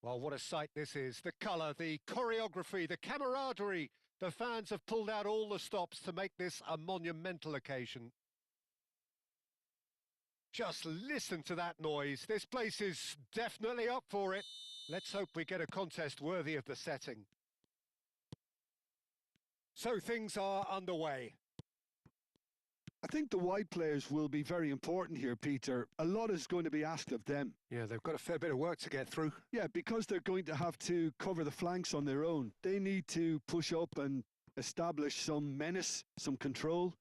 Well, what a sight this is. The colour, the choreography, the camaraderie. The fans have pulled out all the stops to make this a monumental occasion. Just listen to that noise. This place is definitely up for it. Let's hope we get a contest worthy of the setting. So things are underway. I think the wide players will be very important here, Peter. A lot is going to be asked of them. Yeah, they've got a fair bit of work to get through. Yeah, because they're going to have to cover the flanks on their own. They need to push up and establish some menace, some control,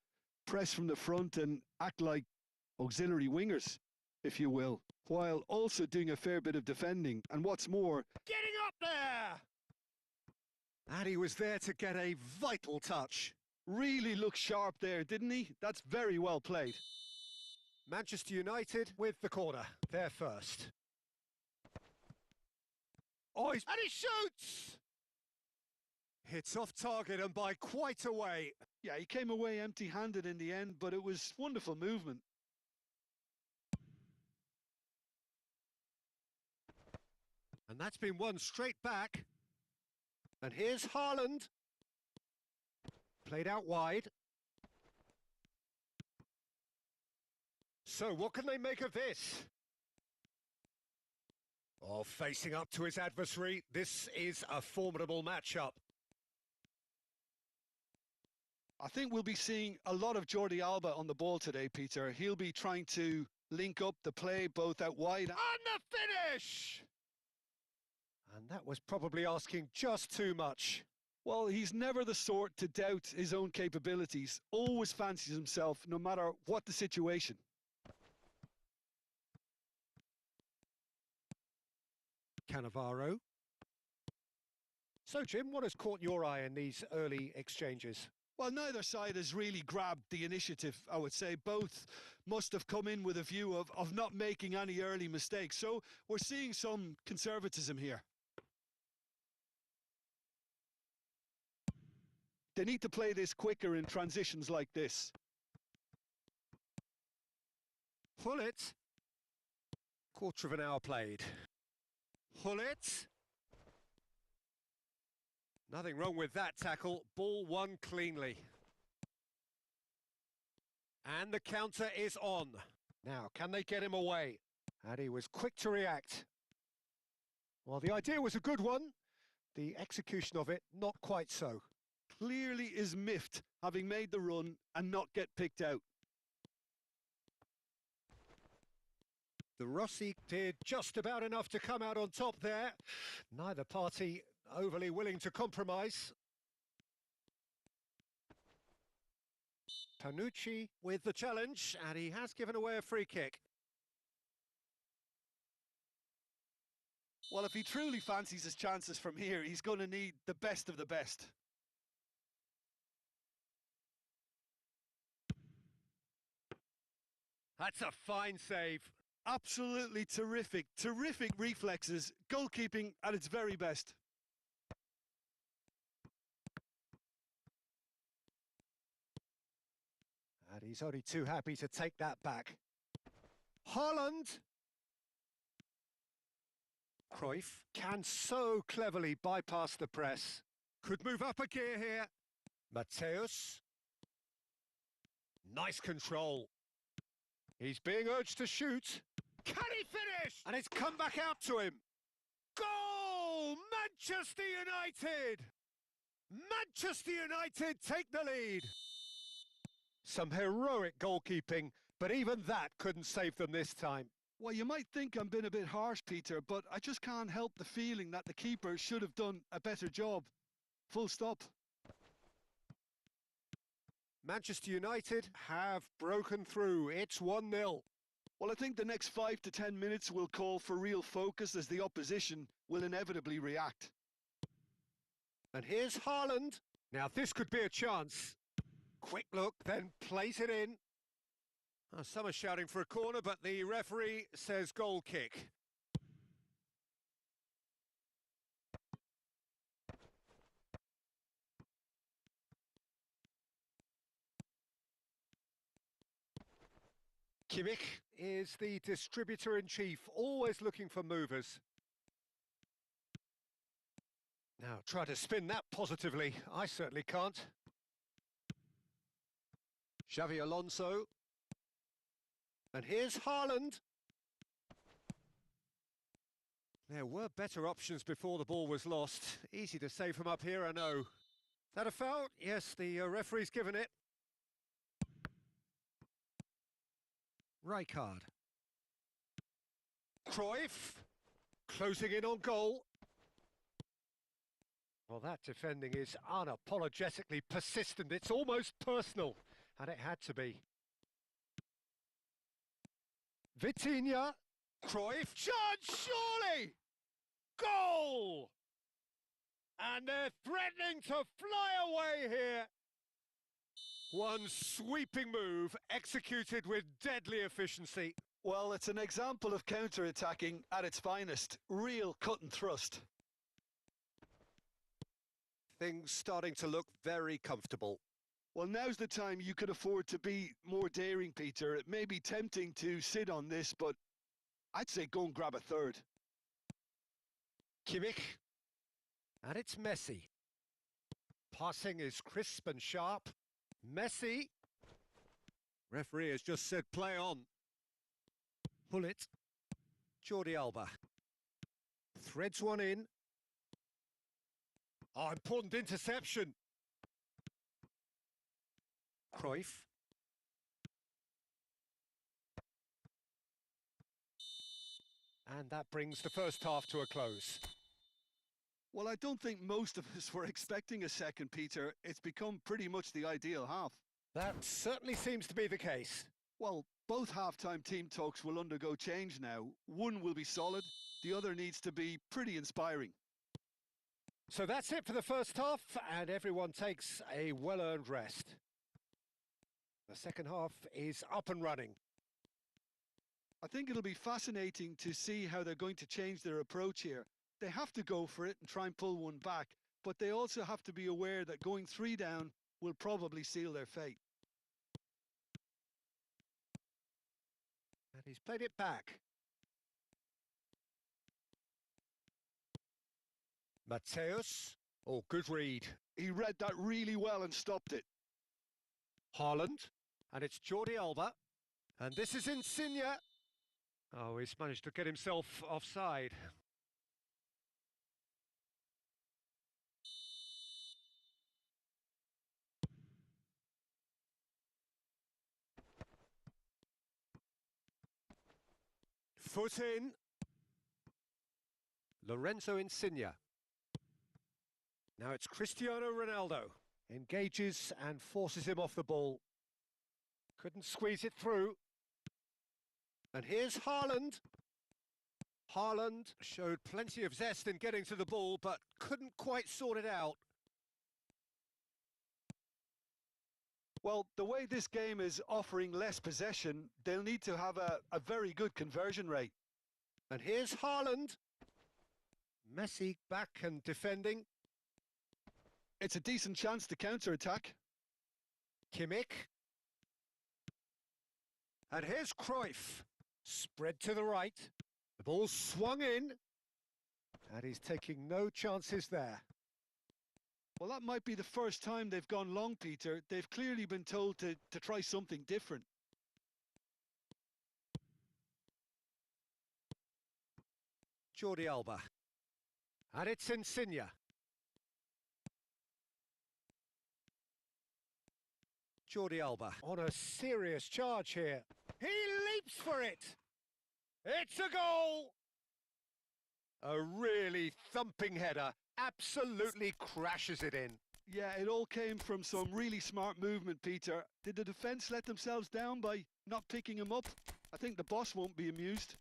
press from the front and act like auxiliary wingers, if you will, while also doing a fair bit of defending. And what's more, getting up there! And he was there to get a vital touch. Really looked sharp there, didn't he? That's very well played. Manchester United with the corner. They're first. Oh, and he shoots! Hits off target and by quite a way. Yeah, he came away empty-handed in the end, but it was wonderful movement. And that's been won straight back. And here's Haaland. Played out wide. So what can they make of this? Oh, facing up to his adversary. This is a formidable matchup. I think we'll be seeing a lot of Jordi Alba on the ball today, Peter. He'll be trying to link up the play both out wide. On the finish! And that was probably asking just too much. Well, he's never the sort to doubt his own capabilities. Always fancies himself, no matter what the situation. Cannavaro. So, Jim, what has caught your eye in these early exchanges? Well, neither side has really grabbed the initiative, I would say. Both must have come in with a view of not making any early mistakes. So we're seeing some conservatism here. They need to play this quicker in transitions like this. Pull it. Quarter of an hour played. Pull it. Nothing wrong with that tackle. Ball won cleanly. And the counter is on. Now, can they get him away? And he was quick to react. Well, the idea was a good one. The execution of it, not quite so. Clearly is miffed, having made the run and not get picked out. The Rossi did just about enough to come out on top there. Neither party overly willing to compromise. Panucci with the challenge, and he has given away a free kick. Well, if he truly fancies his chances from here, he's going to need the best of the best. That's a fine save. Absolutely terrific. Terrific reflexes. Goalkeeping at its very best. And he's only too happy to take that back. Haaland! Cruyff can so cleverly bypass the press. Could move up a gear here. Mateus. Nice control. He's being urged to shoot. Can he finish? And it's come back out to him. Goal! Manchester United! Manchester United take the lead. Some heroic goalkeeping, but even that couldn't save them this time. Well, you might think I'm being a bit harsh, Peter, but I just can't help the feeling that the keeper should have done a better job. Full stop. Manchester United have broken through. It's 1-0. Well, I think the next 5 to 10 minutes will call for real focus as the opposition will inevitably react. And here's Haaland. Now this could be a chance. Quick look, then plays it in. Oh, some are shouting for a corner, but the referee says goal kick. Kimmich is the distributor-in-chief, always looking for movers. Now try to spin that positively. I certainly can't. Xavi Alonso. And here's Haaland. There were better options before the ball was lost. Easy to say from up here, I know. That a foul? Yes, the referee's given it. Rijkaard. Cruyff. Closing in on goal. Well, that defending is unapologetically persistent. It's almost personal, and it had to be. Vitinha. Cruyff. Chance, surely! Goal! And they're threatening to fly away here. One sweeping move, executed with deadly efficiency. Well, it's an example of counter-attacking at its finest. Real cut and thrust. Things starting to look very comfortable. Well, now's the time you could afford to be more daring, Peter. It may be tempting to sit on this, but I'd say go and grab a third. Kimmich. And it's Messi. Passing is crisp and sharp. Messi. Referee has just said play on. Pull it. Jordi Alba. Threads one in. Oh, important interception. Cruyff. And that brings the first half to a close. Well, I don't think most of us were expecting a second, Peter. It's become pretty much the ideal half. That certainly seems to be the case. Well, both half-time team talks will undergo change now. One will be solid, the other needs to be pretty inspiring. So that's it for the first half, and everyone takes a well-earned rest. The second half is up and running. I think it'll be fascinating to see how they're going to change their approach here. They have to go for it and try and pull one back, but they also have to be aware that going 3 down will probably seal their fate. And he's played it back. Mateus. Oh, good read. He read that really well and stopped it. Haaland. And it's Jordi Alba. And this is Insigne. Oh, he's managed to get himself offside. Foot in. Lorenzo Insigne. Now it's Cristiano Ronaldo. Engages and forces him off the ball. Couldn't squeeze it through. And here's Haaland. Haaland showed plenty of zest in getting to the ball, but couldn't quite sort it out. Well, the way this game is offering less possession, they'll need to have a very good conversion rate. And here's Haaland. Messi back and defending. It's a decent chance to counter-attack. Kimmich. And here's Cruyff. Spread to the right. The ball swung in. And he's taking no chances there. Well, that might be the first time they've gone long, Peter. They've clearly been told to try something different. Jordi Alba. And it's Insigne. Jordi Alba on a serious charge here. He leaps for it. It's a goal. A really thumping header. Absolutely crashes it in. Yeah, it all came from some really smart movement, Peter. Did the defence let themselves down by not picking him up? I think the boss won't be amused.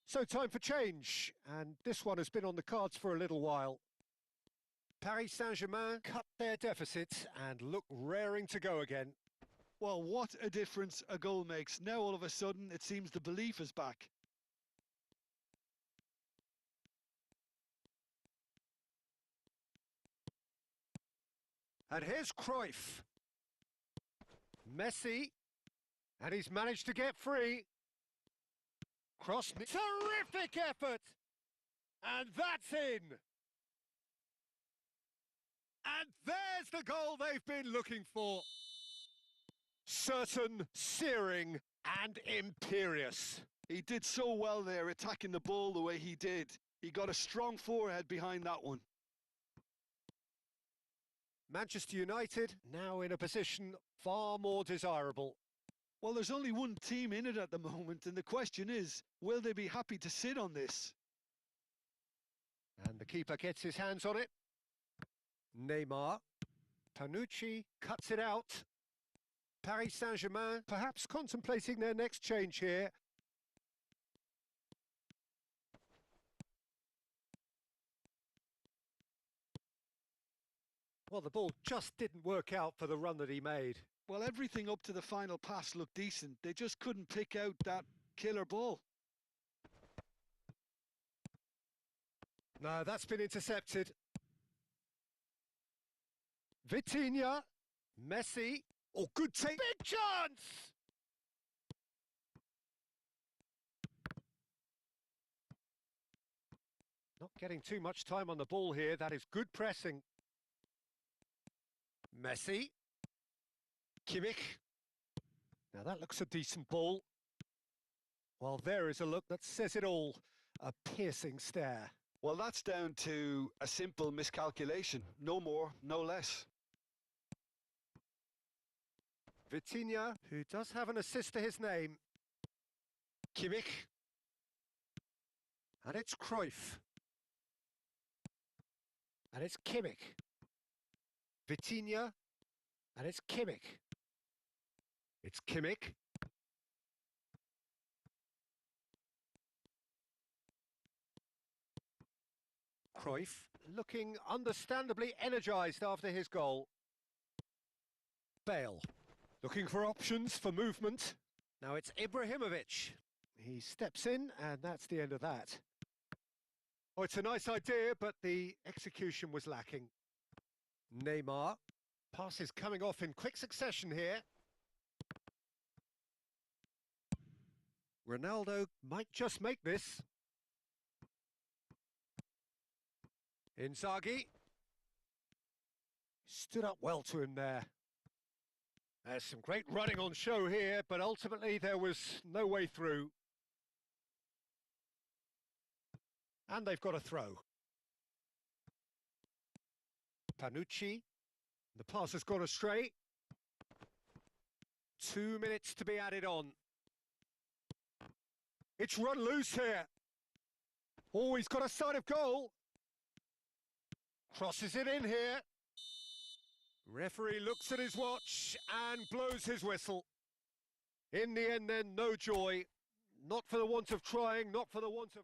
So time for change, and this one has been on the cards for a little while. Paris Saint-Germain cut their deficit and look raring to go again. Well, what a difference a goal makes. Now all of a sudden it seems the belief is back. And here's Cruyff. Messi. And he's managed to get free. Terrific effort! And that's in! And there's the goal they've been looking for. Certain, searing, and imperious. He did so well there, attacking the ball the way he did. He got a strong forehead behind that one. Manchester United now in a position far more desirable. Well, there's only one team in it at the moment, and the question is, will they be happy to sit on this? And the keeper gets his hands on it. Neymar. Panucci cuts it out. Paris Saint-Germain perhaps contemplating their next change here. Well, the ball just didn't work out for the run that he made. Well, everything up to the final pass looked decent. They just couldn't pick out that killer ball. No, that's been intercepted. Vitinha. Messi. Oh, good take. Big chance! Not getting too much time on the ball here. That is good pressing. Messi. Kimmich. Now that looks a decent ball. Well, there is a look that says it all. A piercing stare. Well, that's down to a simple miscalculation. No more, no less. Vitinha, who does have an assist to his name. Kimmich. And it's Cruyff. And it's Kimmich. Vitinha. And it's Kimmich. It's Kimmich. Cruyff looking understandably energised after his goal. Bale looking for options for movement. Now it's Ibrahimovic. He steps in and that's the end of that. Oh, it's a nice idea, but the execution was lacking. Neymar. Passes coming off in quick succession here. Ronaldo might just make this. Inzaghi. Stood up well to him there. There's some great running on show here, but ultimately there was no way through. And they've got a throw. Panucci. The pass has gone astray. 2 minutes to be added on. It's run loose here. Oh, he's got a sight of goal. Crosses it in here. Referee looks at his watch and blows his whistle. In the end then, no joy. Not for the want of trying, not for the want of...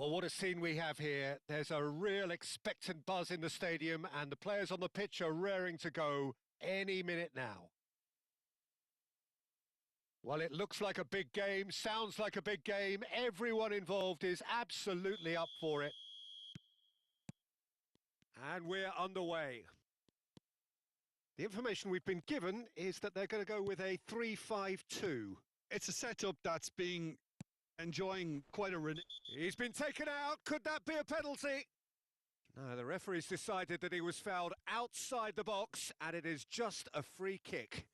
Well, what a scene we have here. There's a real expectant buzz in the stadium, and the players on the pitch are raring to go any minute now. Well, it looks like a big game, sounds like a big game. Everyone involved is absolutely up for it. And we're underway. The information we've been given is that they're going to go with a 3-5-2. It's a setup that's been enjoying quite a... He's been taken out. Could that be a penalty? No, the referee's decided that he was fouled outside the box, and it is just a free kick.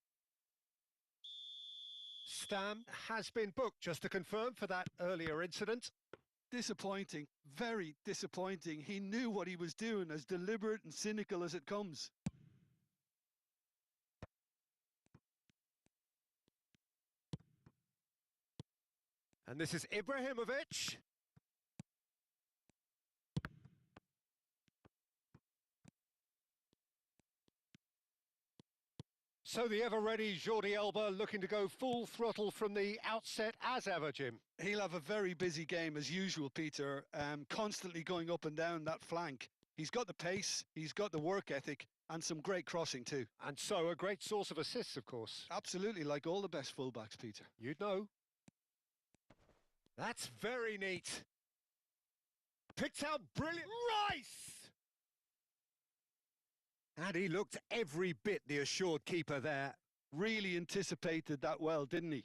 Stam has been booked, just to confirm, for that earlier incident. Disappointing, very disappointing. He knew what he was doing, as deliberate and cynical as it comes. And this is Ibrahimovic. So the ever-ready Jordi Alba looking to go full throttle from the outset as ever, Jim. He'll have a very busy game as usual, Peter, constantly going up and down that flank. He's got the pace, he's got the work ethic, and some great crossing too. And so a great source of assists, of course. Absolutely, like all the best fullbacks, Peter. You'd know. That's very neat. Picked out brilliant. Rice! And he looked every bit the assured keeper there. Really anticipated that well, didn't he?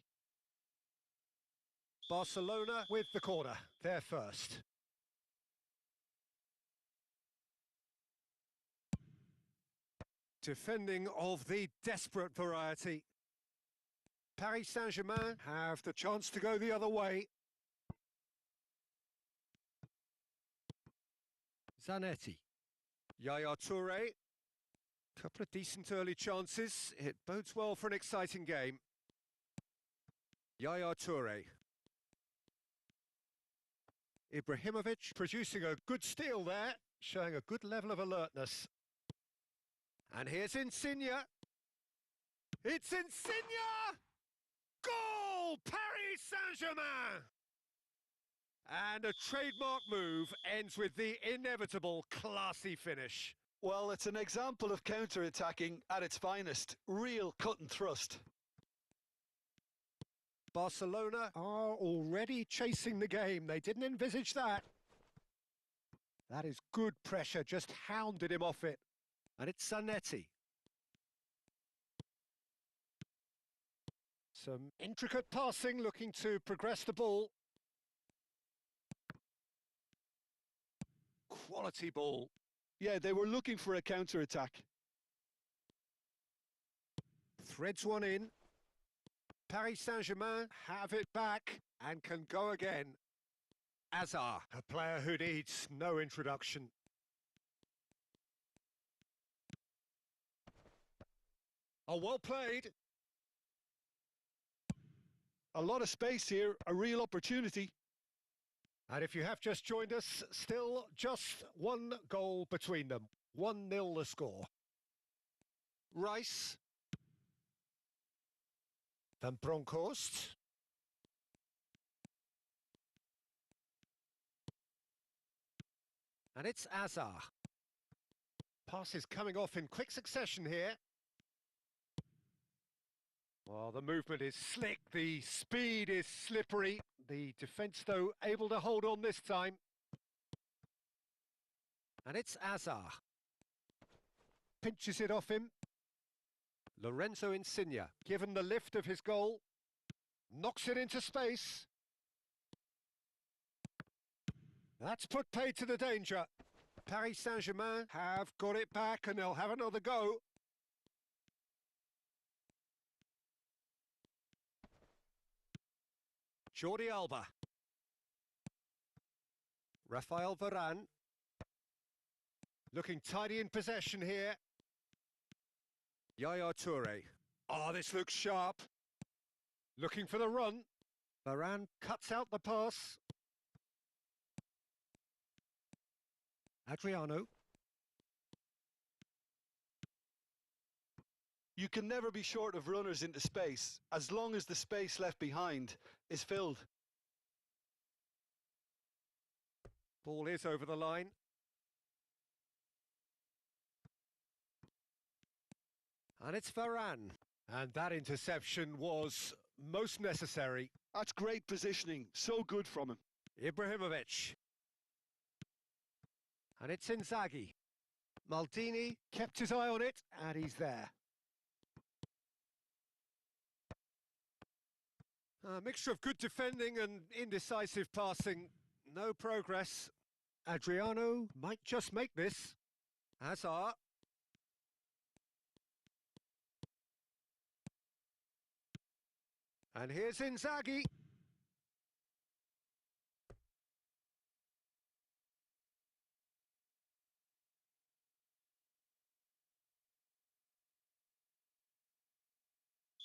Barcelona with the corner, there first. Defending of the desperate variety. Paris Saint-Germain have the chance to go the other way. Zanetti. Yaya Touré. Couple of decent early chances. It bodes well for an exciting game. Yaya Touré. Ibrahimovic producing a good steal there, showing a good level of alertness. And here's Insigne. It's Insigne! Goal! Paris Saint-Germain! And a trademark move ends with the inevitable classy finish. Well, it's an example of counter-attacking at its finest. Real cut and thrust. Barcelona are already chasing the game. They didn't envisage that. That is good pressure, just hounded him off it. And it's Zanetti. Some intricate passing, looking to progress the ball. Quality ball. Yeah, they were looking for a counter-attack. Threads one in. Paris Saint-Germain have it back and can go again. Hazard, a player who needs no introduction. Oh, well played. A lot of space here, a real opportunity. And if you have just joined us, still just one goal between them. 1-0 the score. Rice. Van Bronckhorst. And it's Hazard. Passes coming off in quick succession here. Well, the movement is slick, the speed is slippery. The defence, though, able to hold on this time. And it's Hazard. Pinches it off him. Lorenzo Insigne, given the lift of his goal, knocks it into space. That's put paid to the danger. Paris Saint-Germain have got it back and they'll have another go. Jordi Alba. Rafael Varane. Looking tidy in possession here. Yaya Touré. Oh, this looks sharp. Looking for the run. Varane cuts out the pass. Adriano. You can never be short of runners into space, as long as the space left behind is filled. Ball is over the line. And it's Varane. And that interception was most necessary. That's great positioning. So good from him. Ibrahimovic. And it's Inzaghi. Maldini kept his eye on it, and he's there. A mixture of good defending and indecisive passing. No progress. Adriano might just make this. Hazard. And here's Inzaghi.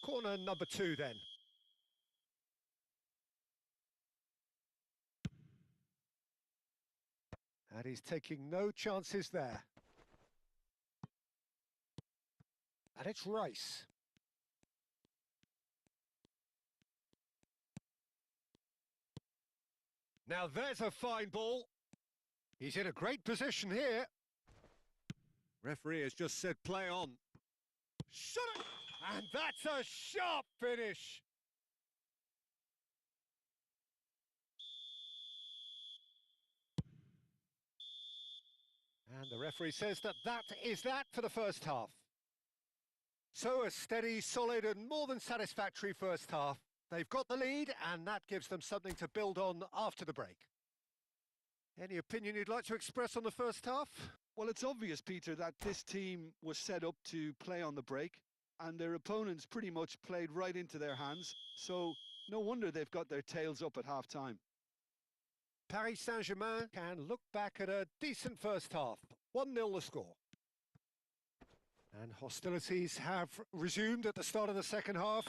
Corner number 2 then. And he's taking no chances there. And it's Rice. Now there's a fine ball. He's in a great position here. Referee has just said play on. Shot it! And that's a sharp finish. And the referee says that is that for the first half. So a steady, solid and more than satisfactory first half. They've got the lead and that gives them something to build on after the break. Any opinion you'd like to express on the first half? Well, it's obvious, Peter, that this team was set up to play on the break and their opponents pretty much played right into their hands. So no wonder they've got their tails up at half-time. Paris Saint-Germain can look back at a decent first half. 1-0 the score. And hostilities have resumed at the start of the second half.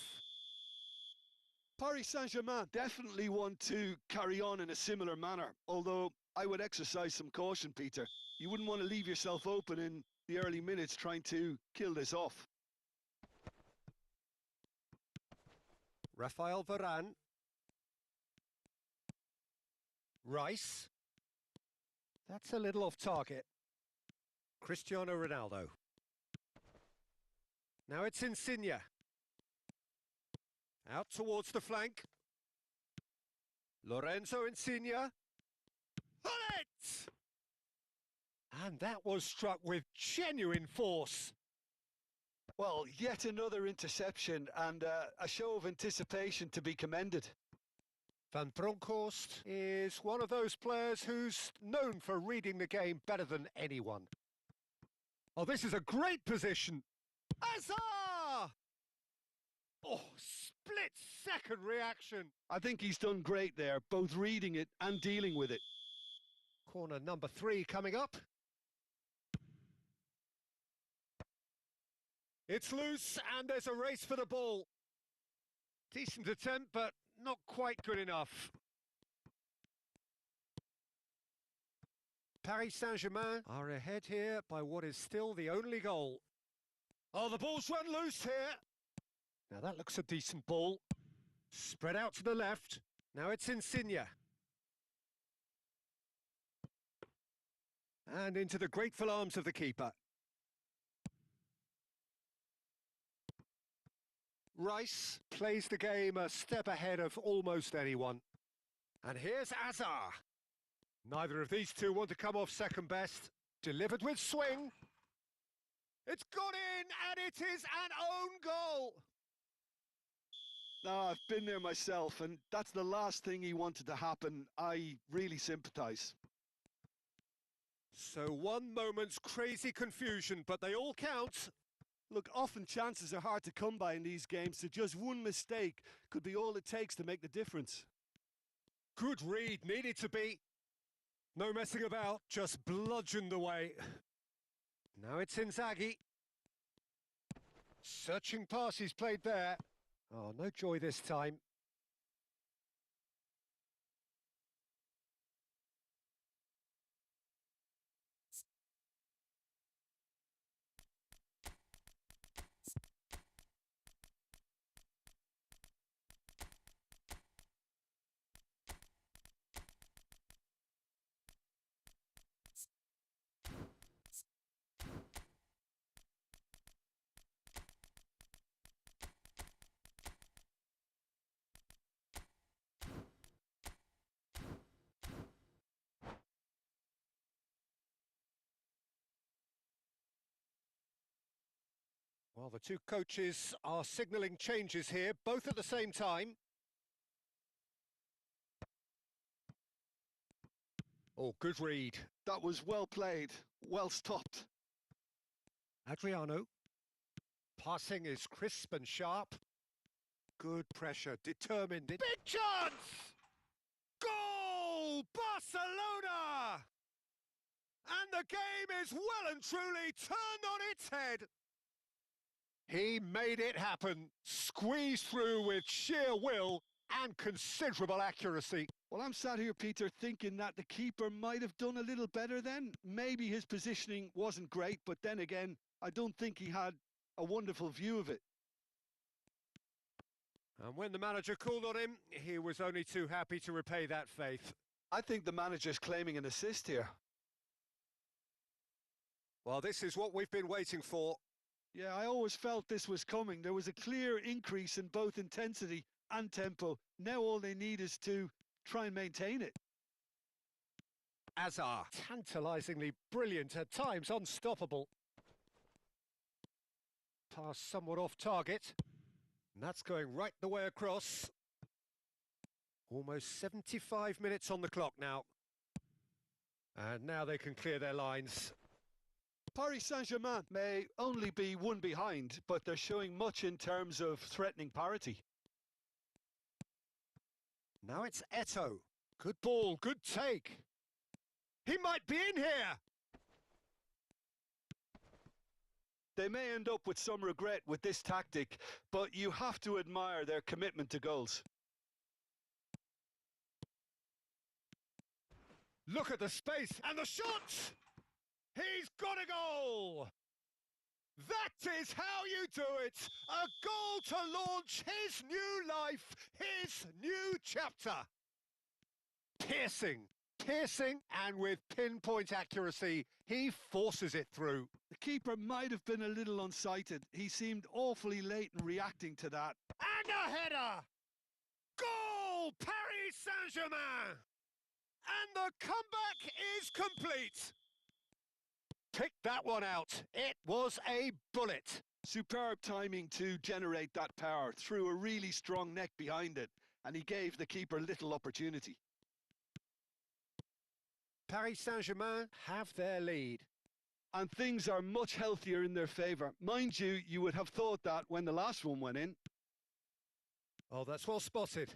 Paris Saint-Germain definitely want to carry on in a similar manner, although I would exercise some caution, Peter. You wouldn't want to leave yourself open in the early minutes trying to kill this off. Raphael Varane. Rice. That's a little off target. Cristiano Ronaldo. Now it's Insigne. Out towards the flank. Lorenzo Insigne. Bullet! And that was struck with genuine force. Well, yet another interception and a show of anticipation to be commended. Van Bronckhorst is one of those players who's known for reading the game better than anyone. Oh, this is a great position. Hazard! Oh, split-second reaction. I think he's done great there, both reading it and dealing with it. Corner number 3 coming up. It's loose and there's a race for the ball. Decent attempt, but not quite good enough. Paris Saint-Germain are ahead here by what is still the only goal. Oh, the ball's run loose here. Now that looks a decent ball. Spread out to the left. Now it's Insigne. And into the grateful arms of the keeper. Rice plays the game a step ahead of almost anyone. And here's Hazard. Neither of these two want to come off second best. Delivered with swing. It's gone in and it is an own goal. No, I've been there myself and that's the last thing he wanted to happen. I really sympathise. So one moment's crazy confusion, but they all count. Look, often chances are hard to come by in these games, so just one mistake could be all it takes to make the difference. Good read, needed to be. No messing about, just bludgeoned away. Now it's Inzaghi. Searching pass he's played there. Oh, no joy this time. Well, the two coaches are signalling changes here, both at the same time. Oh, good read. That was well played, well stopped. Adriano. Passing is crisp and sharp. Good pressure, determined. Big chance! Goal! Barcelona! And the game is well and truly turned on its head. He made it happen, squeezed through with sheer will and considerable accuracy. Well, I'm sat here, Peter, thinking that the keeper might have done a little better then. Maybe his positioning wasn't great, but then again, I don't think he had a wonderful view of it. And when the manager called on him, he was only too happy to repay that faith. I think the manager's claiming an assist here. Well, this is what we've been waiting for. Yeah, I always felt this was coming. There was a clear increase in both intensity and tempo. Now all they need is to try and maintain it. Azar, tantalisingly brilliant, at times unstoppable. Pass somewhat off target. And that's going right the way across. Almost 75 minutes on the clock now. And now they can clear their lines. Paris Saint-Germain may only be one behind, but they're showing much in terms of threatening parity. Now it's Eto'o. Good ball, good take. He might be in here. They may end up with some regret with this tactic, but you have to admire their commitment to goals. Look at the space and the shot! He's got a goal! That is how you do it! A goal to launch his new life, his new chapter. Piercing, and with pinpoint accuracy, he forces it through. The keeper might have been a little unsighted. He seemed awfully late in reacting to that. And a header! Goal! Paris Saint-Germain! And the comeback is complete. Pick that one out. It was a bullet. Superb timing to generate that power, threw a really strong neck behind it, and he gave the keeper little opportunity. Paris Saint-Germain have their lead. And things are much healthier in their favour. Mind you, you would have thought that when the last one went in. Oh, that's well spotted.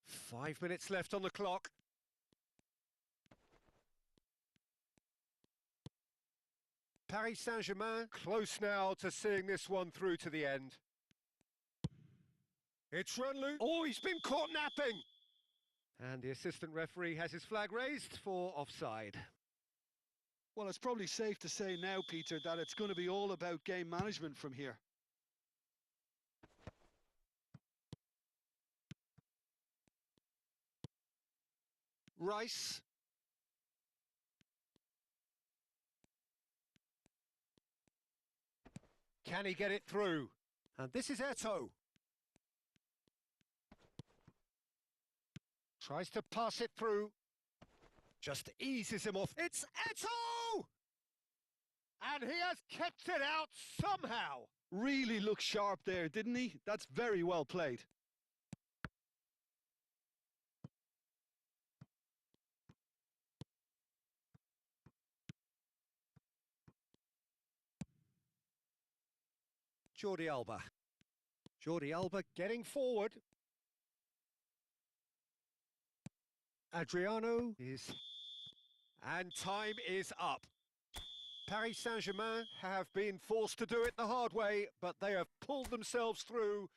Five minutes left on the clock. Paris Saint-Germain close now to seeing this one through to the end. It's run loose. Oh, he's been caught napping. And the assistant referee has his flag raised for offside. Well, it's probably safe to say now, Peter, that it's going to be all about game management from here. Rice. Can he get it through? And this is Eto'o. Tries to pass it through. Just eases him off. It's Eto'o! And he has kept it out somehow. Really looked sharp there, didn't he? That's very well played. Jordi Alba. Jordi Alba getting forward. Adriano is... And time is up. Paris Saint-Germain have been forced to do it the hard way, but they have pulled themselves through.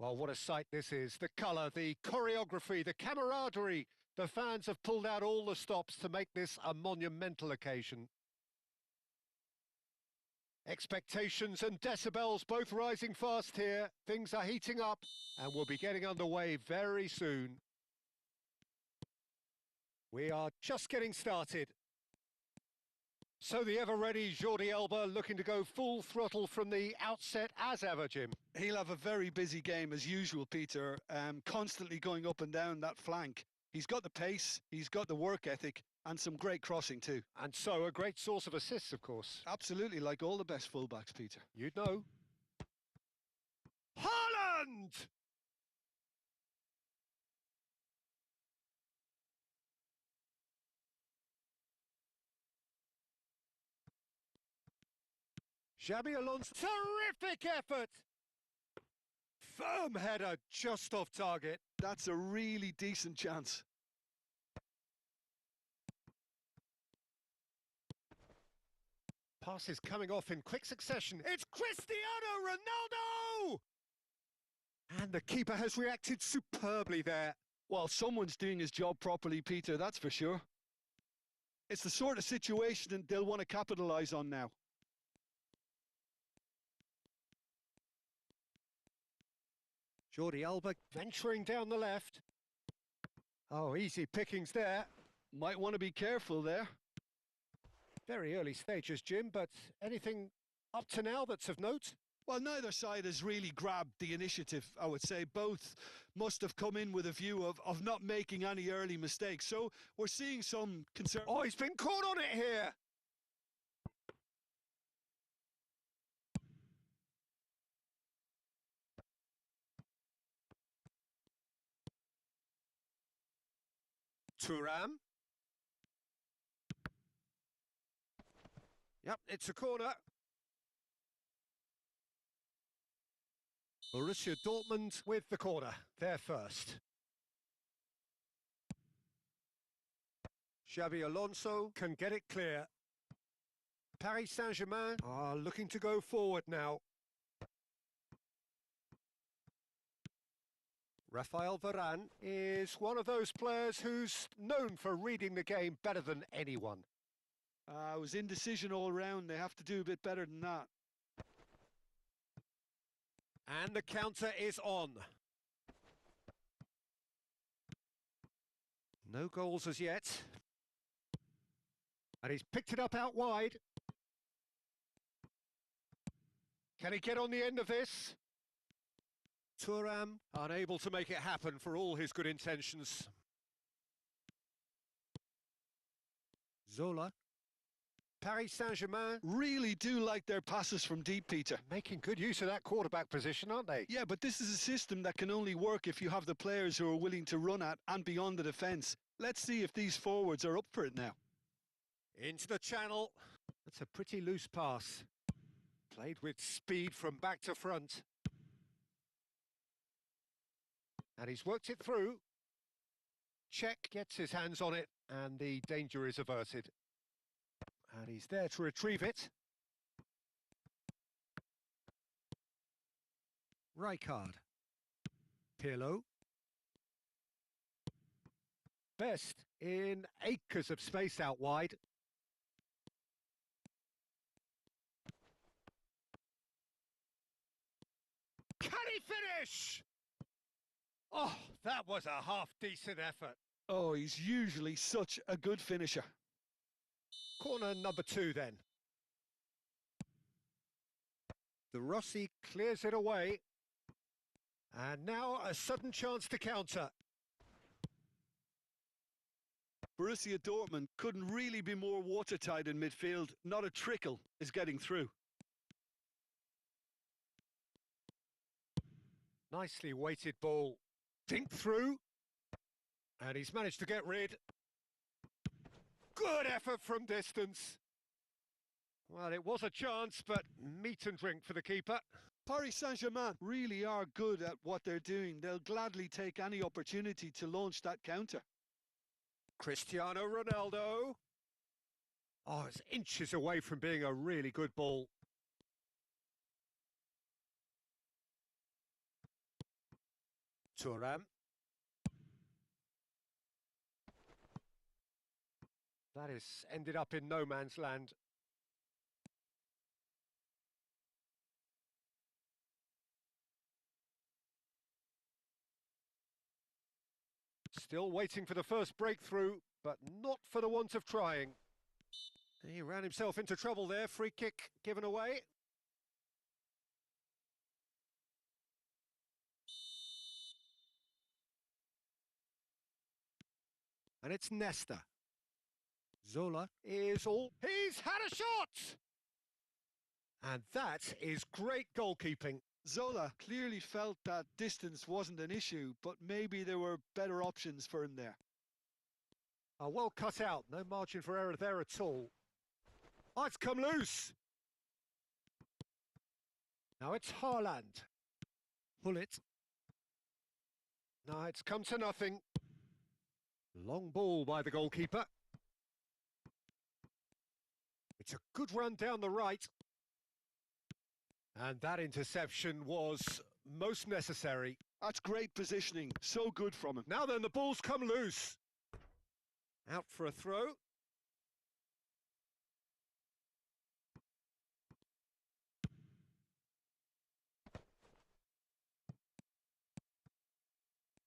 Well, what a sight this is. The colour, the choreography, the camaraderie. The fans have pulled out all the stops to make this a monumental occasion. Expectations and decibels both rising fast here. Things are heating up and we'll be getting underway very soon. We are just getting started. So the ever-ready Jordi Alba looking to go full throttle from the outset as ever, Jim. He'll have a very busy game as usual, Peter, constantly going up and down that flank. He's got the pace, he's got the work ethic, and some great crossing too. And so a great source of assists, of course. Absolutely, like all the best fullbacks, Peter. You'd know. Haaland! Xabi Alonso, terrific effort! Firm header, just off target. That's a really decent chance. Passes coming off in quick succession. It's Cristiano Ronaldo! And the keeper has reacted superbly there. Well, someone's doing his job properly, Peter, that's for sure. It's the sort of situation that they'll want to capitalise on now. Jordi Alba venturing down the left. Oh, easy pickings there. Might want to be careful there. Very early stages, Jim, but anything up to now that's of note? Well, neither side has really grabbed the initiative, I would say. Both must have come in with a view of not making any early mistakes. So we're seeing some concern. Oh, he's been caught on it here. Thuram. Yep, it's a corner. Borussia Dortmund with the corner. They're first. Xabi Alonso can get it clear. Paris Saint-Germain are looking to go forward now. Raphael Varane is one of those players who's known for reading the game better than anyone. It was indecision all round. They have to do a bit better than that. And the counter is on. No goals as yet. And he's picked it up out wide. Can he get on the end of this? Thuram unable to make it happen for all his good intentions. Zola. Paris Saint-Germain really do like their passes from deep, Peter. Making good use of that quarterback position, aren't they? Yeah, but this is a system that can only work if you have the players who are willing to run at and beyond the defence. Let's see if these forwards are up for it now. Into the channel. That's a pretty loose pass. Played with speed from back to front. And he's worked it through. Czech gets his hands on it and the danger is averted. And he's there to retrieve it. Rijkaard. Pirlo. Best in acres of space out wide. Can he finish? Oh, that was a half-decent effort. Oh, he's usually such a good finisher. Corner number 2 then. The Rossi clears it away. And now a sudden chance to counter. Borussia Dortmund couldn't really be more watertight in midfield. Not a trickle is getting through. Nicely weighted ball. Dink through. And he's managed to get rid. Good effort from distance. Well, it was a chance, but meat and drink for the keeper. Paris Saint-Germain really are good at what they're doing. They'll gladly take any opportunity to launch that counter. Cristiano Ronaldo. Oh, it's inches away from being a really good ball. Thuram. That is ended up in no man's land. Still waiting for the first breakthrough, but not for the want of trying. He ran himself into trouble there. Free kick given away. And it's Nesta. Zola is all... He's had a shot! And that is great goalkeeping. Zola clearly felt that distance wasn't an issue, but maybe there were better options for him there. Well cut out, no margin for error there at all. Oh, it's come loose! Now it's Haaland. Pull it. No, it's come to nothing. Long ball by the goalkeeper. It's a good run down the right. And that interception was most necessary. That's great positioning, so good from him. Now then, the ball's come loose. Out for a throw.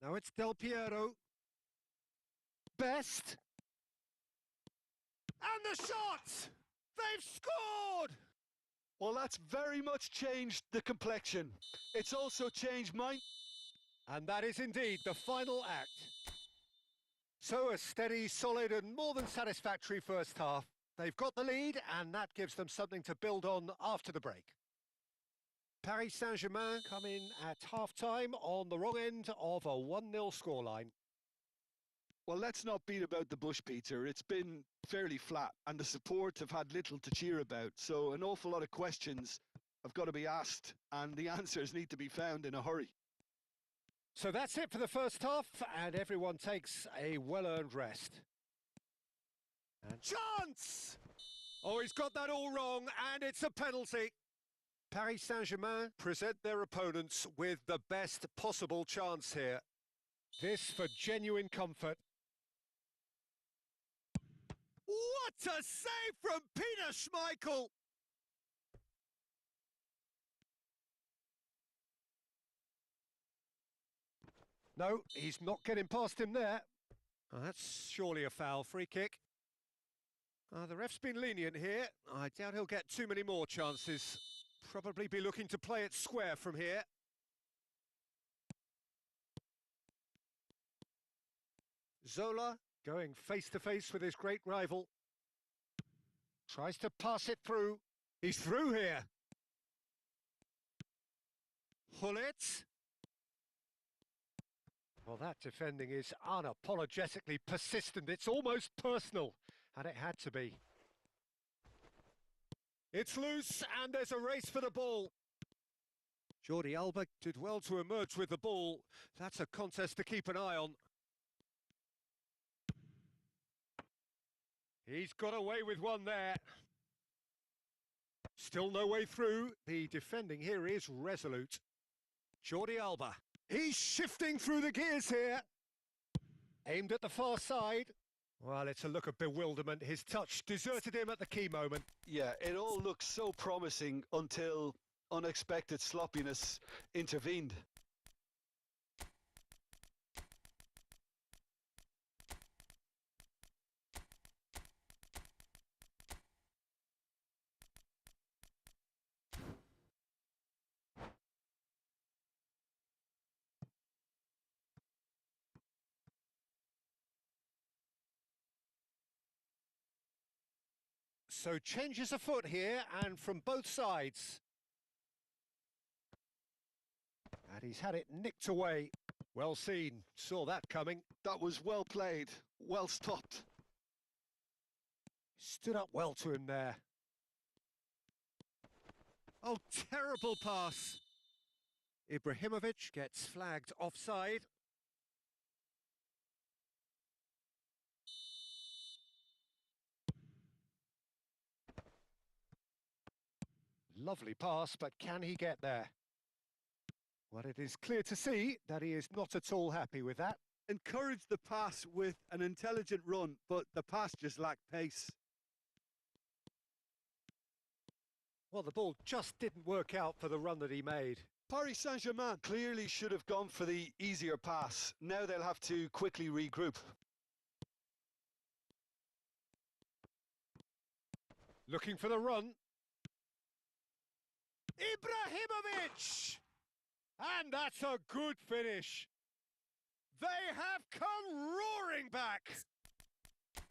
Now it's Del Piero. Best. And the shot! They've scored! Well, that's very much changed the complexion. It's also changed mine. And that is indeed the final act. So a steady, solid and more than satisfactory first half. They've got the lead and that gives them something to build on after the break. Paris Saint-Germain come in at half-time on the wrong end of a 1-0 scoreline. Well, let's not beat about the bush, Peter. It's been fairly flat and the support have had little to cheer about. So an awful lot of questions have got to be asked and the answers need to be found in a hurry. So that's it for the first half and everyone takes a well-earned rest. And chance! Oh, he's got that all wrong and it's a penalty. Paris Saint-Germain present their opponents with the best possible chance here. This for genuine comfort. What a save from Peter Schmeichel! No, he's not getting past him there. Oh, that's surely a foul. Free kick. The ref's been lenient here. I doubt he'll get too many more chances. Probably be looking to play it square from here. Zola going face-to-face with his great rival. Tries to pass it through. He's through here. Hullet. Well, that defending is unapologetically persistent. It's almost personal, and it had to be. It's loose, and there's a race for the ball. Jordi Alba did well to emerge with the ball. That's a contest to keep an eye on. He's got away with one there. Still no way through. The defending here is resolute. Jordi Alba. He's shifting through the gears here. Aimed at the far side. Well, it's a look of bewilderment. His touch deserted him at the key moment. Yeah, it all looked so promising until unexpected sloppiness intervened. So changes afoot here and from both sides. And he's had it nicked away. Well seen, saw that coming. That was well played, well stopped. Stood up well to him there. Oh, terrible pass. Ibrahimovic gets flagged offside. Lovely pass, but can he get there? Well, it is clear to see that he is not at all happy with that. Encouraged the pass with an intelligent run, but the pass just lacked pace. Well, the ball just didn't work out for the run that he made. Paris Saint-Germain clearly should have gone for the easier pass. Now they'll have to quickly regroup. Looking for the run. Ibrahimovic! And that's a good finish. They have come roaring back.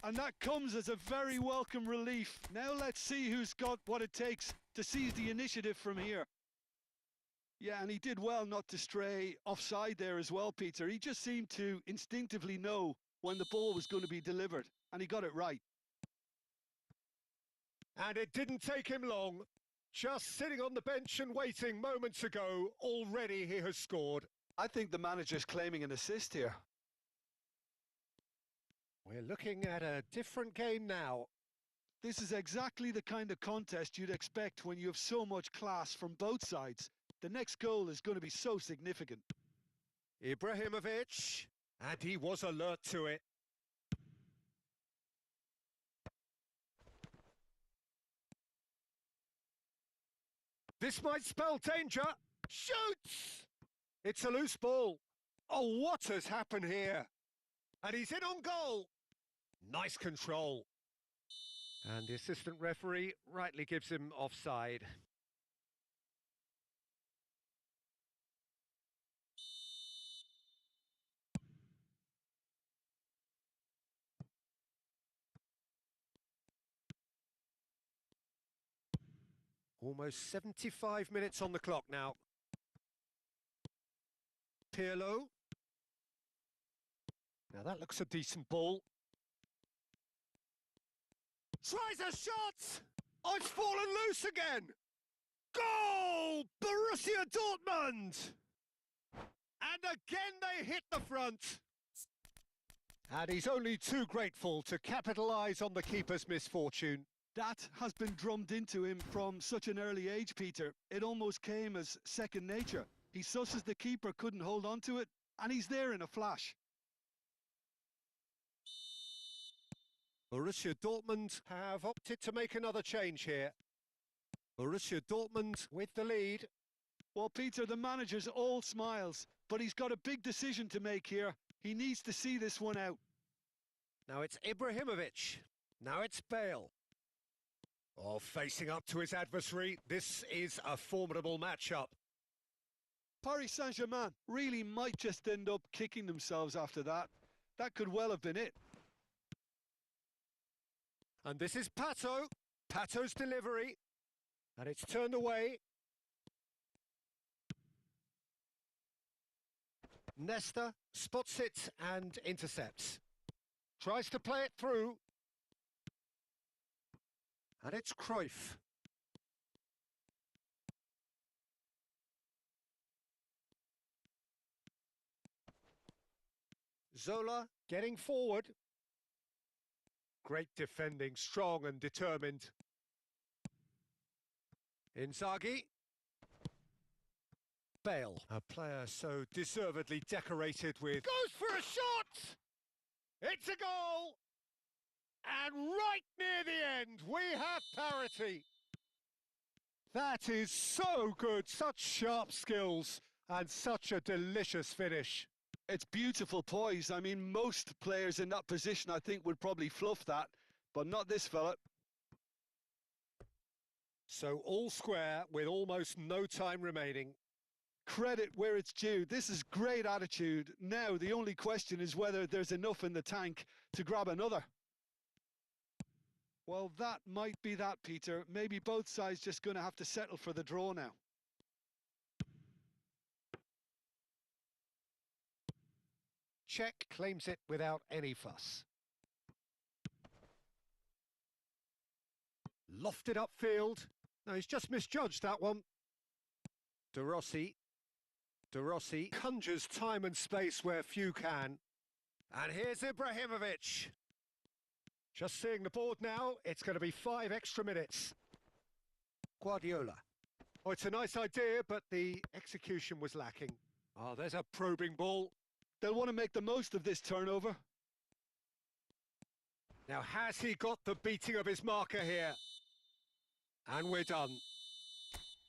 And that comes as a very welcome relief. Now let's see who's got what it takes to seize the initiative from here. Yeah, and he did well not to stray offside there as well, Peter. He just seemed to instinctively know when the ball was going to be delivered, and he got it right. And it didn't take him long. Just sitting on the bench and waiting moments ago, already he has scored. I think the manager's claiming an assist here. We're looking at a different game now. This is exactly the kind of contest you'd expect when you have so much class from both sides. The next goal is going to be so significant. Ibrahimovic, and he was alert to it. This might spell danger. Shoots! It's a loose ball. Oh, what has happened here? And he's in on goal. Nice control. And the assistant referee rightly gives him offside. Almost 75 minutes on the clock now. Pirlo. Now that looks a decent ball. Tries a shot! Oh, it's fallen loose again! Goal! Borussia Dortmund! And again they hit the front. And he's only too grateful to capitalise on the keeper's misfortune. That has been drummed into him from such an early age, Peter. It almost came as second nature. He susses the keeper couldn't hold on to it, and he's there in a flash. Borussia Dortmund have opted to make another change here. Borussia Dortmund with the lead. Well, Peter, the manager's all smiles, but he's got a big decision to make here. He needs to see this one out. Now it's Ibrahimovic. Now it's Bale. Oh, facing up to his adversary. This is a formidable matchup. Paris Saint-Germain really might just end up kicking themselves after that. That could well have been it. And this is Pato. Pato's delivery. And it's turned away. Nesta spots it and intercepts. Tries to play it through. And it's Cruyff. Zola getting forward. Great defending, strong and determined. Inzaghi. Bale, a player so deservedly decorated with... Goes for a shot! It's a goal! And right near the end, we have parity. That is so good, such sharp skills and such a delicious finish. It's beautiful poise. I mean, most players in that position, I think, would probably fluff that, but not this fella. So all square with almost no time remaining. Credit where it's due. This is great attitude. Now, the only question is whether there's enough in the tank to grab another. Well, that might be that, Peter. Maybe both sides just going to have to settle for the draw now. Czech claims it without any fuss. Lofted upfield. No, he's just misjudged that one. De Rossi. De Rossi conjures time and space where few can. And here's Ibrahimovic. Just seeing the board now, it's going to be 5 extra minutes. Guardiola. Oh, it's a nice idea, but the execution was lacking. Oh, there's a probing ball. They'll want to make the most of this turnover. Now, has he got the beating of his marker here? And we're done.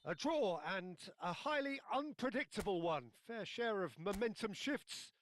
A draw, and a highly unpredictable one. Fair share of momentum shifts.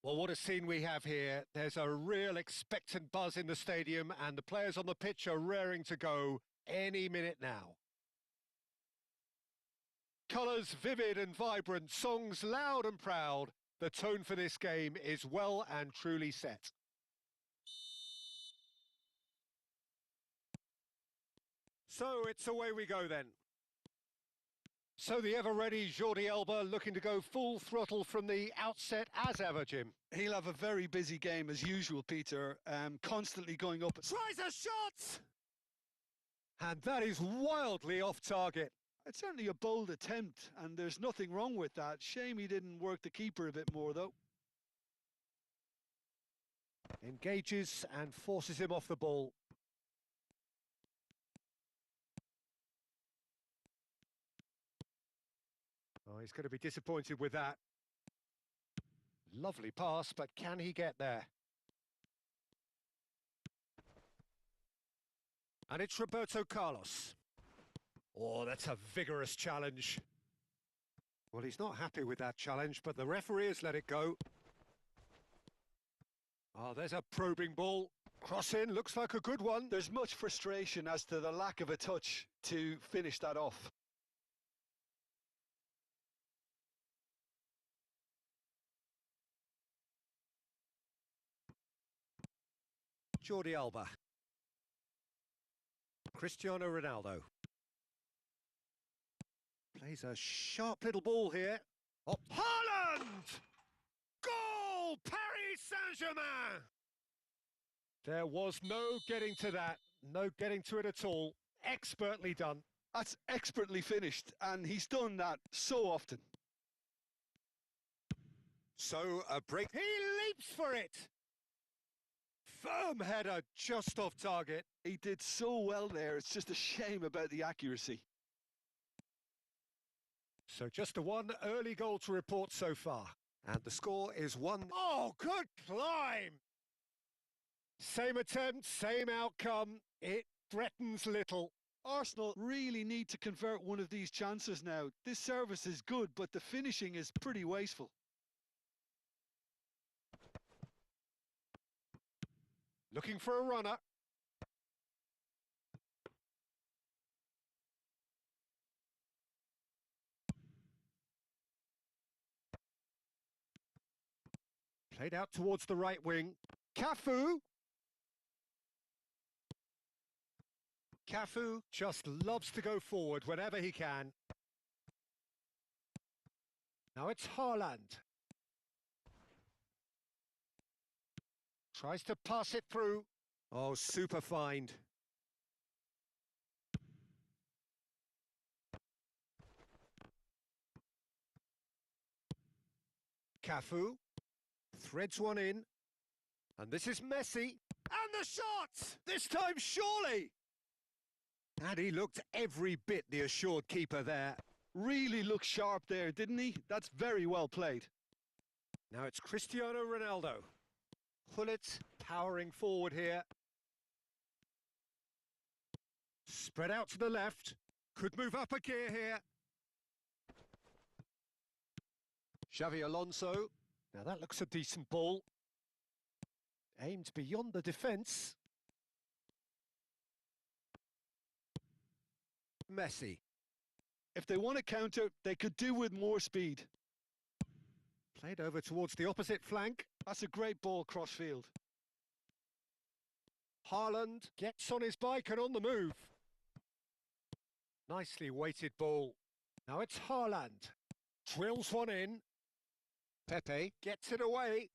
Well, what a scene we have here. There's a real expectant buzz in the stadium, and the players on the pitch are raring to go any minute now. Colours vivid and vibrant, songs loud and proud. The tone for this game is well and truly set. So it's away we go then. So the ever-ready Jordi Alba looking to go full throttle from the outset as ever, Jim. He'll have a very busy game as usual, Peter, constantly going up. Tries a shot! And that is wildly off target. It's certainly a bold attempt, and there's nothing wrong with that. Shame he didn't work the keeper a bit more, though. Engages and forces him off the ball. Oh, he's going to be disappointed with that. Lovely pass, but can he get there? And it's Roberto Carlos. Oh, that's a vigorous challenge. Well, he's not happy with that challenge, but the referee has let it go. Oh, there's a probing ball. Cross in, looks like a good one. There's much frustration as to the lack of a touch to finish that off. Jordi Alba. Cristiano Ronaldo. Plays a sharp little ball here. Oh, Haaland! Goal! Paris Saint-Germain! There was no getting to that. No getting to it at all. Expertly done. That's expertly finished, and he's done that so often. So a break. He leaps for it! Firm header just off target. He did so well there. It's just a shame about the accuracy. So just a one early goal to report so far. And the score is 1. Oh, good climb! Same attempt, same outcome. It threatens little. Arsenal really need to convert one of these chances now. This service is good, but the finishing is pretty wasteful. Looking for a runner. Played out towards the right wing. Cafu! Cafu just loves to go forward whenever he can. Now it's Haaland. Tries to pass it through. Oh, super find. Cafu threads one in. And this is Messi. And the shot! This time surely! And he looked every bit the assured keeper there. Really looked sharp there, didn't he? That's very well played. Now it's Cristiano Ronaldo. Gullit powering forward here. Spread out to the left. Could move up a gear here. Xavi Alonso. Now that looks a decent ball. Aimed beyond the defence. Messi. If they want to counter, they could do with more speed. Played over towards the opposite flank. That's a great ball cross-field. Haaland gets on his bike and on the move. Nicely weighted ball. Now it's Haaland. Drills one in. Pepe gets it away.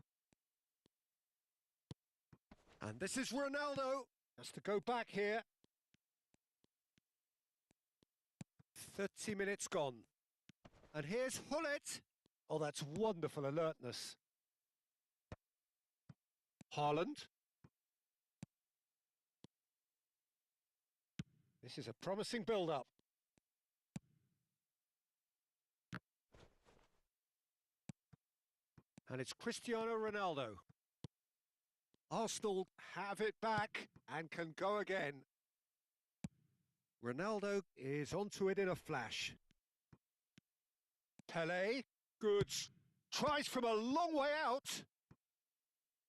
And this is Ronaldo. Has to go back here. 30 minutes gone. And here's Gullit. Oh, that's wonderful alertness. Haaland. This is a promising build-up. And it's Cristiano Ronaldo. Arsenal have it back and can go again. Ronaldo is onto it in a flash. Pele, good. Tries from a long way out.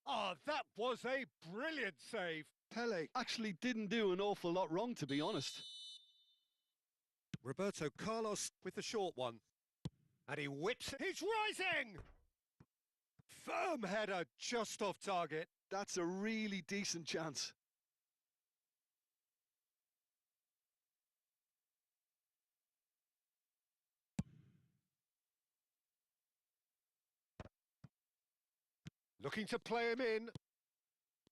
Oh, that was a brilliant save. Pele actually didn't do an awful lot wrong, to be honest. Roberto Carlos with the short one. And he whips. He's rising! Firm header just off target. That's a really decent chance. Looking to play him in.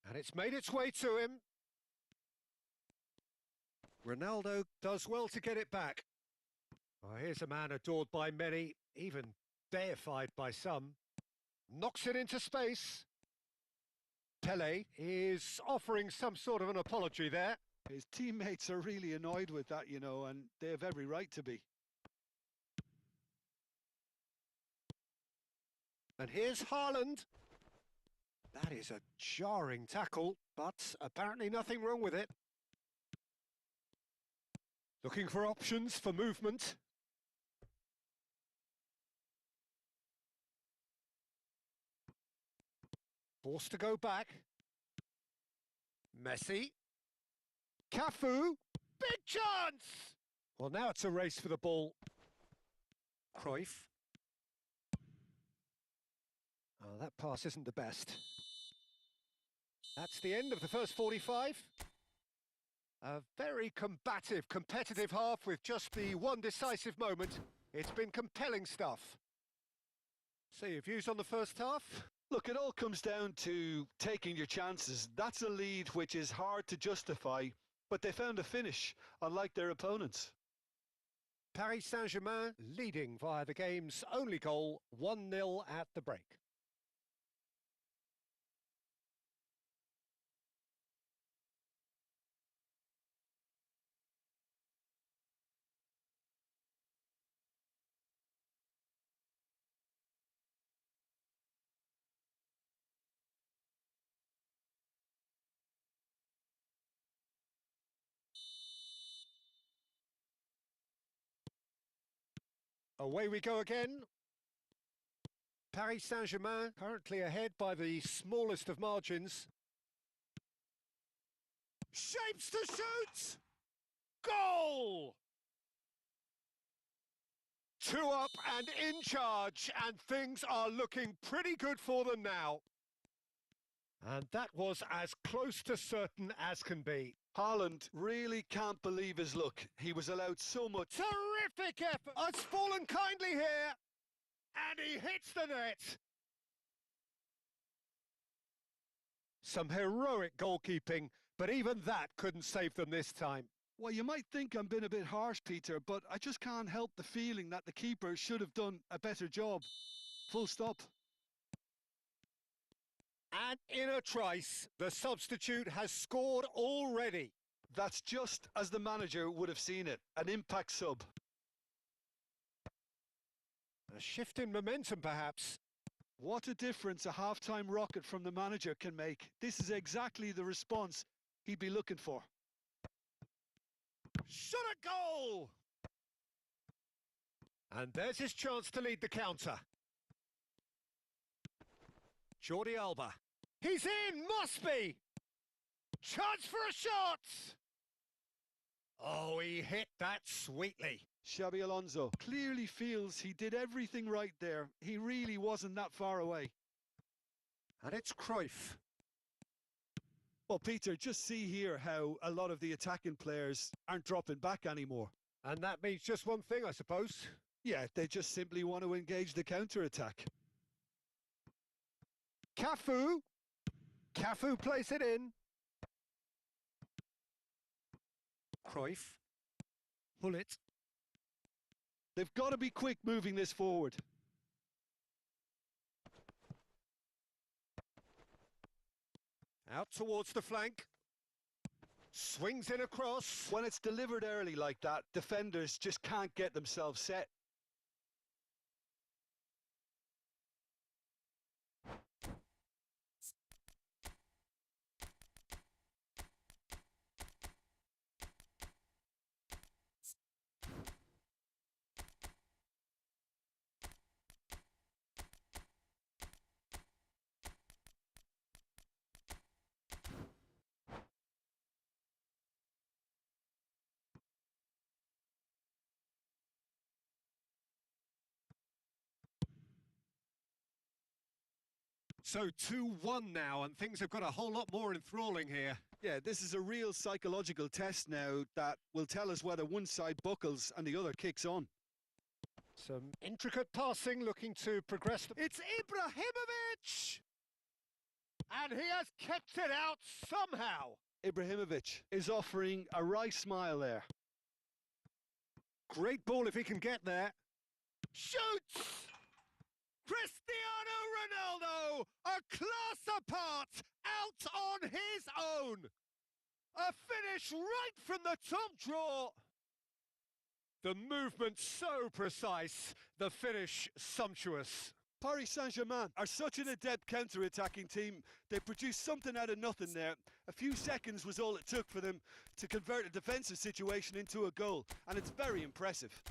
And it's made its way to him. Ronaldo does well to get it back. Oh, here's a man adored by many, even deified by some. Knocks it into space. Pele is offering some sort of an apology there. His teammates are really annoyed with that, you know, and they have every right to be. And here's Haaland. That is a jarring tackle, but apparently nothing wrong with it. Looking for options for movement. Forced to go back. Messi. Cafu. Big chance! Well, now it's a race for the ball. Cruyff. Oh, that pass isn't the best. That's the end of the first 45. A very combative, competitive half with just the one decisive moment. It's been compelling stuff. So your views on the first half? Look, it all comes down to taking your chances. That's a lead which is hard to justify, but they found a finish, unlike their opponents. Paris Saint-Germain leading via the game's only goal, 1-0 at the break. Away we go again. Paris Saint-Germain currently ahead by the smallest of margins. Shapes to shoot! Goal! 2 up and in charge, and things are looking pretty good for them now. And that was as close to certain as can be. Haaland really can't believe his luck. He was allowed so much. Terrific effort! It's fallen kindly here, and he hits the net. Some heroic goalkeeping, but even that couldn't save them this time. Well, you might think I'm being a bit harsh, Peter, but I just can't help the feeling that the keeper should have done a better job. Full stop. And in a trice, the substitute has scored already. That's just as the manager would have seen it, an impact sub. A shift in momentum, perhaps. What a difference a half-time rocket from the manager can make. This is exactly the response he'd be looking for. Shot a goal! And there's his chance to lead the counter. Jordi Alba. He's in, must be! Chance for a shot! Oh, he hit that sweetly. Xabi Alonso clearly feels he did everything right there. He really wasn't that far away. And it's Cruyff. Well, Peter, just see here how a lot of the attacking players aren't dropping back anymore. And that means just one thing, I suppose. Yeah, they just simply want to engage the counter-attack. Cafu. Cafu plays it in. Cruyff. Pull it. They've got to be quick moving this forward. Out towards the flank. Swings in across. When it's delivered early like that, defenders just can't get themselves set. So 2-1 now, and things have got a whole lot more enthralling here. Yeah, this is a real psychological test now that will tell us whether one side buckles and the other kicks on. Some intricate passing looking to progress. It's Ibrahimovic! And he has kept it out somehow. Ibrahimovic is offering a wry smile there. Great ball if he can get there. Shoots! Cristiano Ronaldo, a class apart, out on his own. A finish right from the top draw. The movement so precise, the finish sumptuous. Paris Saint-Germain are such an adept counter-attacking team. They produced something out of nothing there. A few seconds was all it took for them to convert a defensive situation into a goal, and it's very impressive.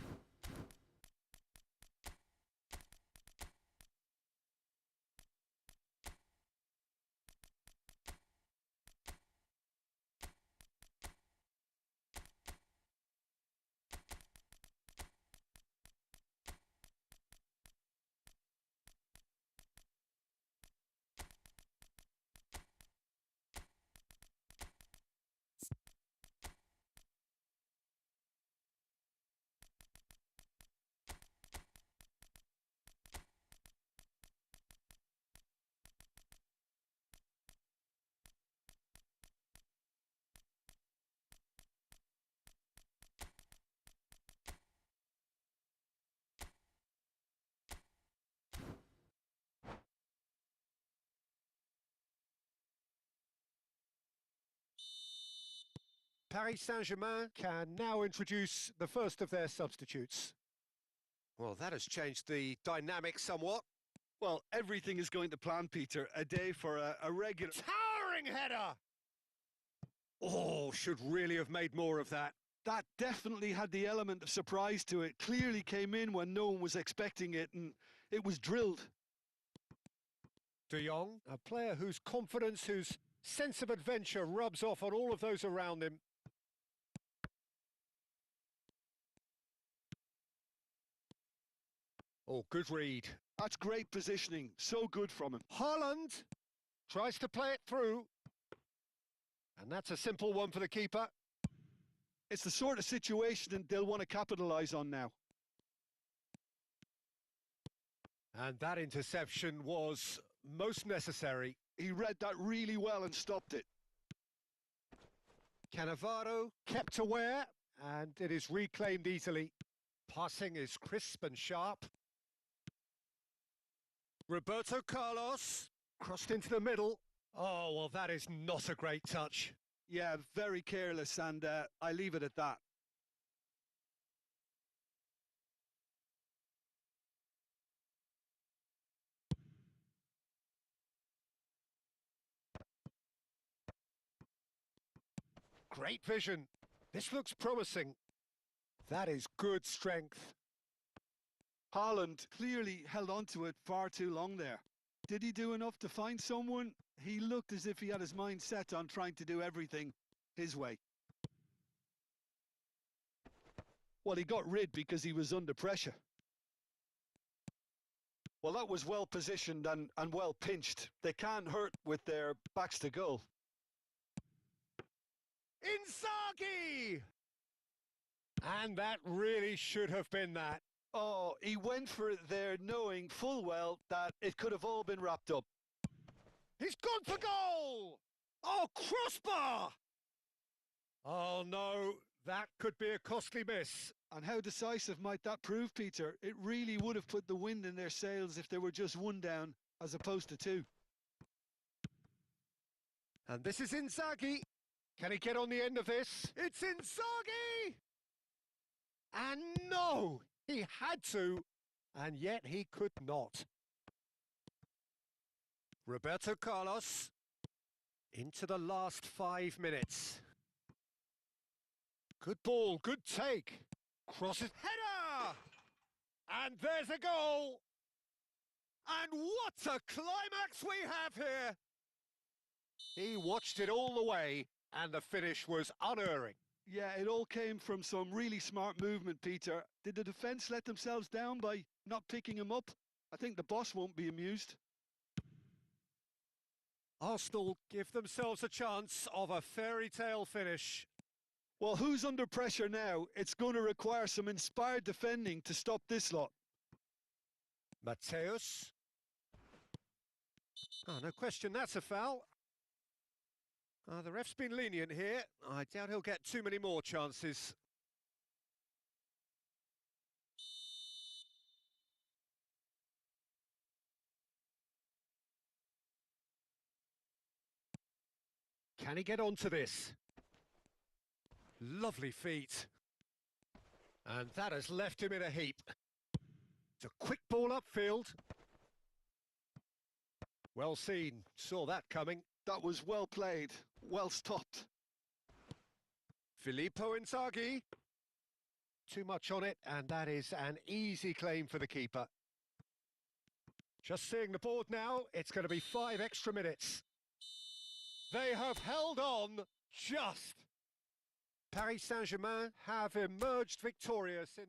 Paris Saint-Germain can now introduce the first of their substitutes. Well, that has changed the dynamic somewhat. Well, everything is going to plan, Peter. A day for a regular... Towering header! Oh, should really have made more of that. That definitely had the element of surprise to it. Clearly came in when no one was expecting it, and it was drilled. De Jong, a player whose confidence, whose sense of adventure rubs off on all of those around him. Oh, good read. That's great positioning. So good from him. Haaland tries to play it through. And that's a simple one for the keeper. It's the sort of situation they'll want to capitalise on now. And that interception was most necessary. He read that really well and stopped it. Cannavaro kept aware, and it is reclaimed easily. Passing is crisp and sharp. Roberto Carlos crossed into the middle. Oh, well, that is not a great touch. Yeah, very careless, and I leave it at that. Great vision. This looks promising. That is good strength. Haaland clearly held on to it far too long there. Did he do enough to find someone? He looked as if he had his mind set on trying to do everything his way. Well, he got rid because he was under pressure. Well, that was well positioned and well pinched. They can't hurt with their backs to goal. Inzaghi! And that really should have been that. Oh, he went for it there knowing full well that it could have all been wrapped up. He's gone for goal! Oh, crossbar! Oh no, that could be a costly miss. And how decisive might that prove, Peter? It really would have put the wind in their sails if they were just one down as opposed to two. And this is Inzaghi. Can he get on the end of this? It's Inzaghi! And no, he had to, and yet he could not. Roberto Carlos into the last 5 minutes. Good ball, good take. Crosses, header! And there's a goal! And what a climax we have here! He watched it all the way, and the finish was unerring. Yeah, it all came from some really smart movement, Peter. Did the defence let themselves down by not picking him up? I think the boss won't be amused. Arsenal give themselves a chance of a fairy tale finish. Well, who's under pressure now? It's going to require some inspired defending to stop this lot. Mateus. Oh, no question, that's a foul. The ref's been lenient here. I doubt he'll get too many more chances. Can he get onto this? Lovely feet. And that has left him in a heap. It's a quick ball upfield. Well seen, saw that coming. That was well played, well stopped. Filippo Inzaghi. Too much on it, and that is an easy claim for the keeper. Just seeing the board now, it's going to be 5 extra minutes. They have held on just. Paris Saint-Germain have emerged victorious in...